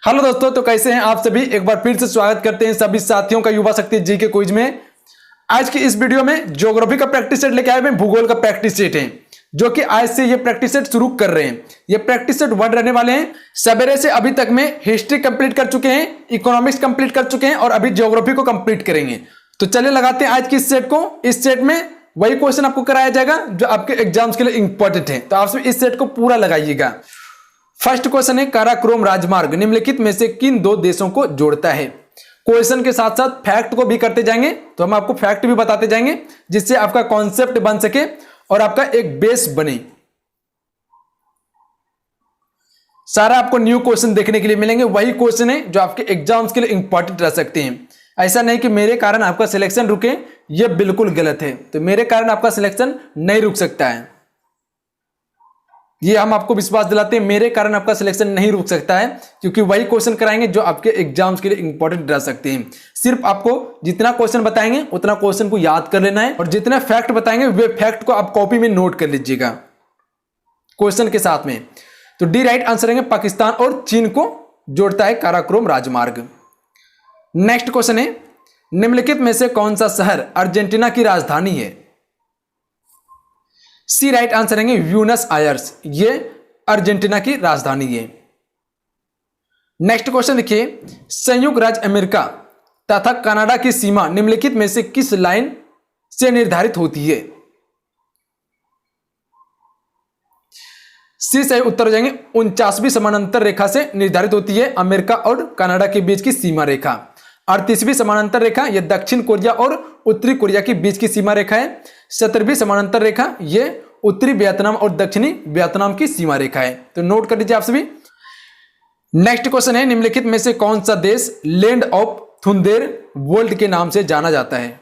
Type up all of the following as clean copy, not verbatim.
Hello दोस्तों, तो कैसे हैं आप सभी। एक बार फिर से स्वागत करते हैं सभी साथियों का युवा शक्ति जी के क्विज में। आज की इस वीडियो में ज्योग्राफी का प्रैक्टिस सेट लेके आए हैं, भूगोल का प्रैक्टिस सेट है जो कि आज से ये प्रैक्टिस सेट शुरू कर रहे हैं। ये प्रैक्टिस सेट 1 रहने वाले हैं। सवेरे से अभी तक में हिस्ट्री कंप्लीट कर चुके हैं, इकोनॉमिक्स कंप्लीट कर चुके हैं और अभी ज्योग्राफी को कंप्लीट करेंगे। तो चलिए लगाते हैं आज की इस सेट को। इस सेट में वही क्वेश्चन आपको कराया जाएगा जो आपके एग्जाम्स के लिए इंपॉर्टेंट है, तो आप इस सेट को पूरा लगाइएगा। फर्स्ट क्वेश्चन है, काराकोरम राजमार्ग निम्नलिखित में से किन दो देशों को जोड़ता है। क्वेश्चन के साथ साथ फैक्ट को भी करते जाएंगे, तो हम आपको फैक्ट भी बताते जाएंगे जिससे आपका कॉन्सेप्ट बन सके और आपका एक बेस बने। सारा आपको न्यू क्वेश्चन देखने के लिए मिलेंगे, वही क्वेश्चन है जो आपके एग्जाम्स के लिए इंपॉर्टेंट रह सकते हैं। ऐसा नहीं कि मेरे कारण आपका सिलेक्शन रुके, यह बिल्कुल गलत है। तो मेरे कारण आपका सिलेक्शन नहीं रुक सकता है, ये हम आपको विश्वास दिलाते हैं। मेरे कारण आपका सिलेक्शन नहीं रुक सकता है, क्योंकि वही क्वेश्चन कराएंगे जो आपके एग्जाम्स के लिए इंपॉर्टेंट रह सकते हैं। सिर्फ आपको जितना क्वेश्चन बताएंगे उतना क्वेश्चन को याद कर लेना है और जितने फैक्ट बताएंगे वे फैक्ट को आप कॉपी में नोट कर लीजिएगा क्वेश्चन के साथ में। तो डी राइट आंसर रहेंगे, पाकिस्तान और चीन को जोड़ता है काराकोरम राजमार्ग। नेक्स्ट क्वेश्चन है, निम्नलिखित में से कौन सा शहर अर्जेंटीना की राजधानी है। सी राइट आंसर रहेंगे, ब्यूनस आयर्स, ये अर्जेंटीना की राजधानी है। नेक्स्ट क्वेश्चन देखिए, संयुक्त राज्य अमेरिका तथा कनाडा की सीमा निम्नलिखित में से किस लाइन से निर्धारित होती है। सी सही उत्तर हो जाएंगे, 49वीं समानांतर रेखा से निर्धारित होती है अमेरिका और कनाडा के बीच की सीमा रेखा। 38वीं समानांतर रेखा यह दक्षिण कोरिया और उत्तरी कोरिया के बीच की सीमा रेखा है। 17वीं समानांतर रेखा यह उत्तरी वियतनाम और दक्षिणी वियतनाम की सीमा रेखा है। तो नोट कर लीजिए आप सभी। नेक्स्ट क्वेश्चन है, निम्नलिखित में से कौन सा देश लैंड ऑफ थुंदेर वर्ल्ड के नाम से जाना जाता है।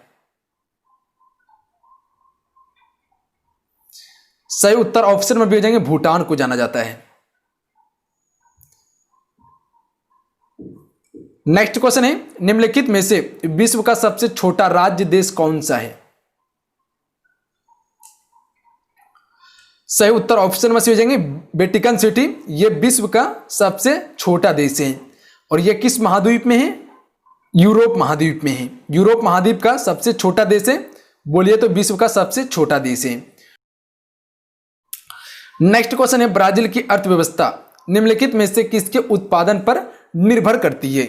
सही उत्तर ऑप्शन में भी हो जाएंगे, भूटान को जाना जाता है। नेक्स्ट क्वेश्चन है, निम्नलिखित में से विश्व का सबसे छोटा राज्य देश कौन सा है। सही उत्तर ऑप्शन में से हो जाएंगे, वेटिकन सिटी, यह विश्व का सबसे छोटा देश है और यह किस महाद्वीप में है, यूरोप महाद्वीप में है। यूरोप महाद्वीप का सबसे छोटा देश है, बोलिए तो विश्व का सबसे छोटा देश है। नेक्स्ट क्वेश्चन है, ब्राजील की अर्थव्यवस्था निम्नलिखित में से किसके उत्पादन पर निर्भर करती है।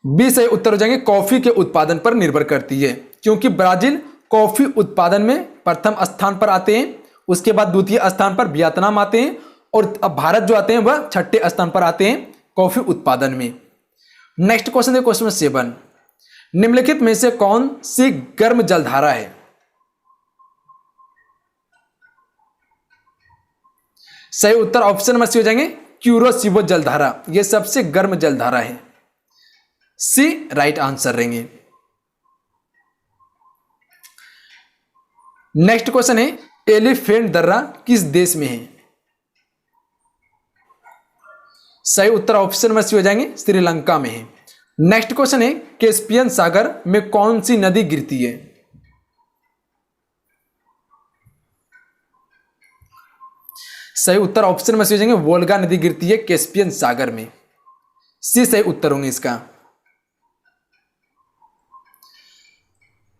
बी सही उत्तर हो जाएंगे, कॉफी के उत्पादन पर निर्भर करती है, क्योंकि ब्राजील कॉफी उत्पादन में प्रथम स्थान पर आते हैं, उसके बाद द्वितीय स्थान पर वियतनाम आते हैं और अब भारत जो आते हैं वह छठे स्थान पर आते हैं कॉफी उत्पादन में। नेक्स्ट क्वेश्चन है, क्वेश्चन 7, निम्नलिखित में से कौन सी गर्म जलधारा है। सही उत्तर ऑप्शन में से हो जाएंगे, क्यूरोसिबो जलधारा, यह सबसे गर्म जलधारा है। सी राइट आंसर रहेंगे। नेक्स्ट क्वेश्चन है, एलिफेंट दर्रा किस देश में है। सही उत्तर ऑप्शन में से हो जाएंगे, श्रीलंका में है। नेक्स्ट क्वेश्चन है, कैस्पियन सागर में कौन सी नदी गिरती है। सही उत्तर ऑप्शन में से हो जाएंगे, वोल्गा नदी गिरती है कैस्पियन सागर में। सी सही उत्तर होंगे इसका।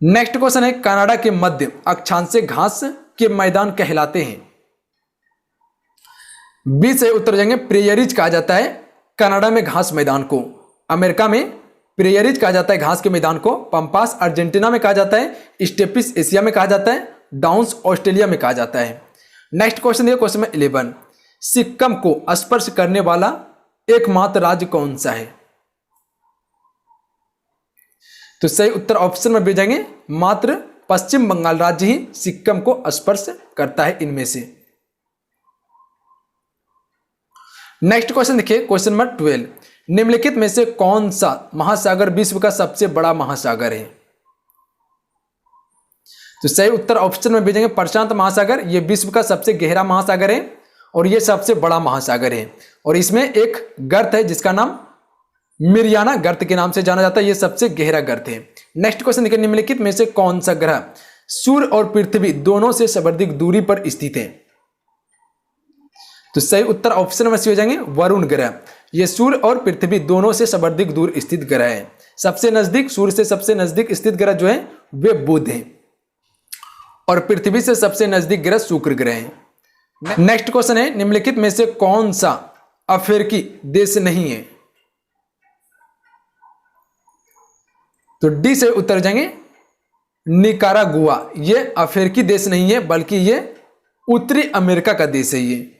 नेक्स्ट क्वेश्चन है, कनाडा के मध्य अक्षांश घास के मैदान कहलाते हैं। बी से उत्तर जाएंगे, प्रेयरीज कहा जाता है कनाडा में घास मैदान को। अमेरिका में प्रेयरीज कहा जाता है घास के मैदान को। पंपास अर्जेंटीना में कहा जाता है। स्टेपिस एशिया में कहा जाता है। डाउन्स ऑस्ट्रेलिया में कहा जाता है। नेक्स्ट क्वेश्चन है, क्वेश्चन 11, सिक्किम को स्पर्श करने वाला एकमात्र राज्य कौन सा है। तो सही उत्तर ऑप्शन में भेजेंगे, मात्र पश्चिम बंगाल राज्य ही सिक्किम को स्पर्श करता है इनमें से। नेक्स्ट क्वेश्चन देखिए, क्वेश्चन नंबर 12, निम्नलिखित में से कौन सा महासागर विश्व का सबसे बड़ा महासागर है। तो सही उत्तर ऑप्शन में भेजेंगे, प्रशांत महासागर, यह विश्व का सबसे गहरा महासागर है और यह सबसे बड़ा महासागर है और इसमें एक गर्त है जिसका नाम मिरियाना गर्त के नाम से जाना जाता है। यह सबसे गहरा गर्त है। नेक्स्ट क्वेश्चन देखिए, निम्नलिखित में से कौन सा ग्रह सूर्य और पृथ्वी दोनों से सर्वाधिक दूरी पर स्थित है। तो सही उत्तर ऑप्शन नंबर सी हो जाएंगे वरुण ग्रह। ये सूर्य और पृथ्वी दोनों से सर्वाधिक दूर स्थित ग्रह है। सबसे नजदीक, सूर्य से सबसे नजदीक स्थित ग्रह जो है वे बुध है, और पृथ्वी से सबसे नजदीक ग्रह शुक्र ग्रह है। नेक्स्ट क्वेश्चन है, निम्नलिखित में से कौन सा अफ्रीकी देश नहीं है? तो डी से उत्तर हो जाएंगे निकारागुआ। ये अफ्रीकी देश नहीं है, बल्कि ये उत्तरी अमेरिका का देश है ये।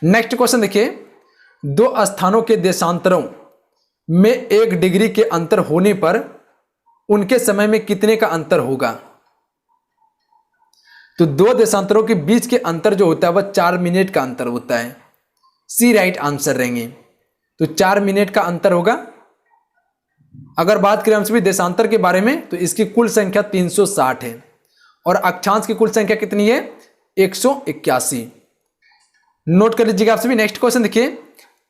नेक्स्ट क्वेश्चन देखिए, दो स्थानों के देशांतरों में 1 डिग्री के अंतर होने पर उनके समय में कितने का अंतर होगा? तो दो देशांतरों के बीच के अंतर जो होता है वह 4 मिनट का अंतर होता है। सी राइट आंसर रहेंगे। तो 4 मिनट का अंतर होगा। अगर बात करें हम सभी देशांतर के बारे में तो इसकी कुल संख्या 360 है और अक्षांश की कुल संख्या कितनी है? 181। नोट कर लीजिएगा आप सभी। नेक्स्ट क्वेश्चन देखिए,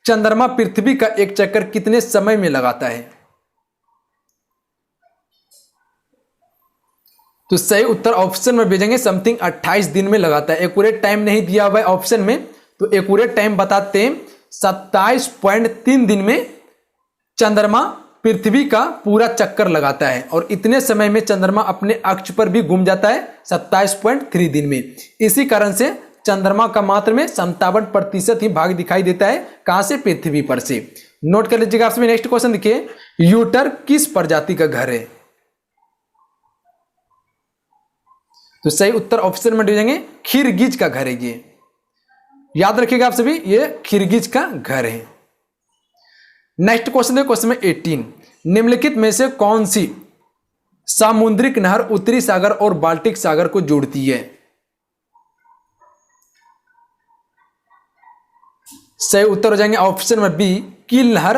चंद्रमा पृथ्वी का एक चक्कर कितने समय में लगाता है? तो सही उत्तर ऑप्शन में भेजेंगे समथिंग 28 दिन में लगाता है। एक्यूरेट टाइम नहीं दिया हुआ है ऑप्शन में, तो एक्यूरेट टाइम बताते हैं 27.3 दिन में चंद्रमा पृथ्वी का पूरा चक्कर लगाता है, और इतने समय में चंद्रमा अपने अक्ष पर भी घूम जाता है 27.3 दिन में। इसी कारण से चंद्रमा का मात्र में 57% ही भाग दिखाई देता है। कहां से? पृथ्वी पर से। नोट कर लीजिएगा आपसे। नेक्स्ट क्वेश्चन देखिए, यूटर किस प्रजाति का घर है? तो सही उत्तर ऑप्शन में देंगे खिरगिज का घर है ये। याद रखिएगा आप सभी, ये खिरगिज का घर है। नेक्स्ट क्वेश्चन है क्वेश्चन में 18, निम्नलिखित में से कौन सी सामुद्रिक नहर उत्तरी सागर और बाल्टिक सागर को जोड़ती है? सही उत्तर हो जाएंगे ऑप्शन में बी, कील नहर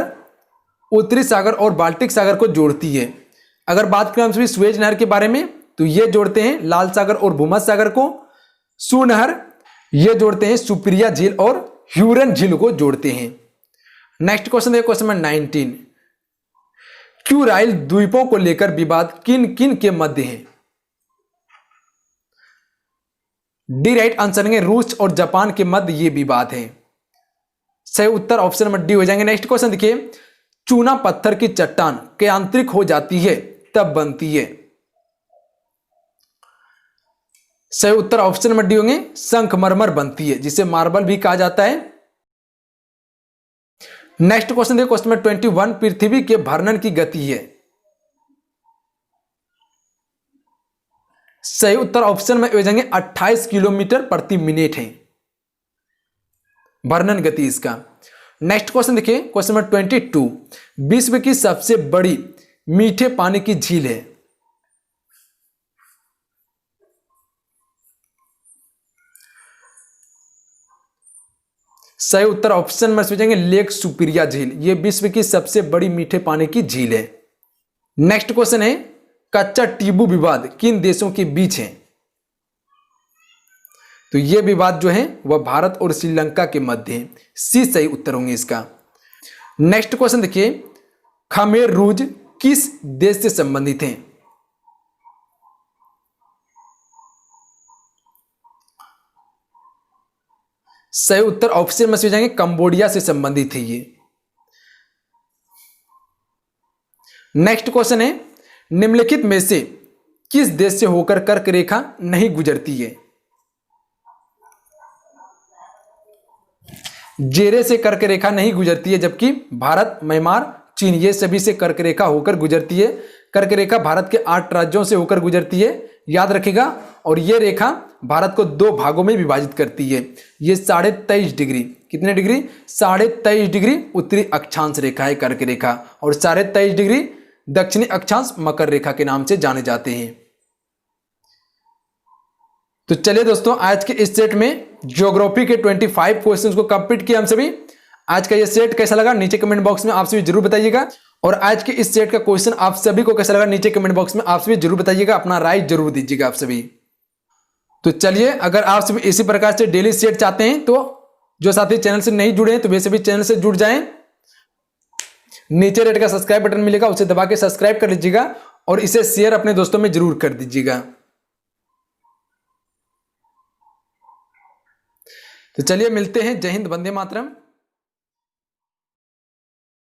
उत्तरी सागर और बाल्टिक सागर को जोड़ती है। अगर बात करें हम सभी स्वेज नहर के बारे में तो ये जोड़ते हैं लाल सागर और भूमध्य सागर को। सू नहर ये जोड़ते हैं सुप्रिया झील और ह्यूरन झील को जोड़ते हैं। नेक्स्ट क्वेश्चन है क्वेश्चन नंबर 19, क्यूराइल द्वीपों को लेकर विवाद किन किन के मध्य है? डी राइट आंसर है रूस और जापान के मध्य ये विवाद है। सही उत्तर ऑप्शन नंबर डी हो जाएंगे। नेक्स्ट क्वेश्चन देखिए, चूना पत्थर की चट्टान के आंतरिक हो जाती है तब बनती है। सही उत्तर ऑप्शन नंबर डी होंगे संगमरमर बनती है, जिसे मार्बल भी कहा जाता है। नेक्स्ट क्वेश्चन देखिए क्वेश्चन नंबर 21, पृथ्वी के भ्रमण की गति है। सही उत्तर ऑप्शन में हो जाएंगे 28 किलोमीटर प्रति मिनट है भ्रमण गति इसका। नेक्स्ट क्वेश्चन देखिए क्वेश्चन नंबर 22, विश्व की सबसे बड़ी मीठे पानी की झील है। सही उत्तर ऑप्शन में सोचेंगे लेक सुपीरिया झील। यह विश्व की सबसे बड़ी मीठे पानी की झील है। नेक्स्ट क्वेश्चन है, कच्चा टीबू विवाद किन देशों के बीच है? तो यह विवाद जो है वह भारत और श्रीलंका के मध्य है। सी सही उत्तर होंगे इसका। नेक्स्ट क्वेश्चन देखिए, खमेर रूज किस देश से संबंधित हैं? सही उत्तर ऑप्शन में से जाएंगे कंबोडिया से संबंधित है ये। नेक्स्ट क्वेश्चन है, निम्नलिखित में से किस देश से होकर कर्क रेखा नहीं गुजरती है? जेरे से कर्क रेखा नहीं गुजरती है, जबकि भारत, म्यांमार, चीन ये सभी से कर्क रेखा होकर गुजरती है। कर्क रेखा भारत के 8 राज्यों से होकर गुजरती है, याद रखिएगा। और ये रेखा भारत को 2 भागों में विभाजित करती है। ये 23.5 डिग्री, कितने डिग्री? 23.5 डिग्री उत्तरी अक्षांश रेखा है कर्क रेखा, और 23.5 डिग्री दक्षिणी अक्षांश मकर रेखा के नाम से जाने जाते हैं। तो चलिए दोस्तों, आज के इस सेट में ज्योग्राफी के 25 क्वेश्चंस को कंप्लीट किया हम सभी। आज का ये सेट कैसा लगा नीचे कमेंट बॉक्स में आप सभी जरूर बताइएगा, और आज के इस सेट का क्वेश्चन आप सभी को कैसा लगा नीचे कमेंट बॉक्स में आप सभी जरूर बताइएगा, अपना राय जरूर दीजिएगा आप सभी। तो चलिए, अगर आप सभी इसी प्रकार से डेली सेट चाहते हैं तो जो साथी चैनल से नहीं जुड़े हैं तो वे सभी चैनल से जुड़ जाएं। नीचे रेड का सब्सक्राइब बटन मिलेगा, उसे दबा के सब्सक्राइब कर लीजिएगा और इसे शेयर अपने दोस्तों में जरूर कर दीजिएगा। तो चलिए मिलते हैं। जय हिंद, वंदे मातरम।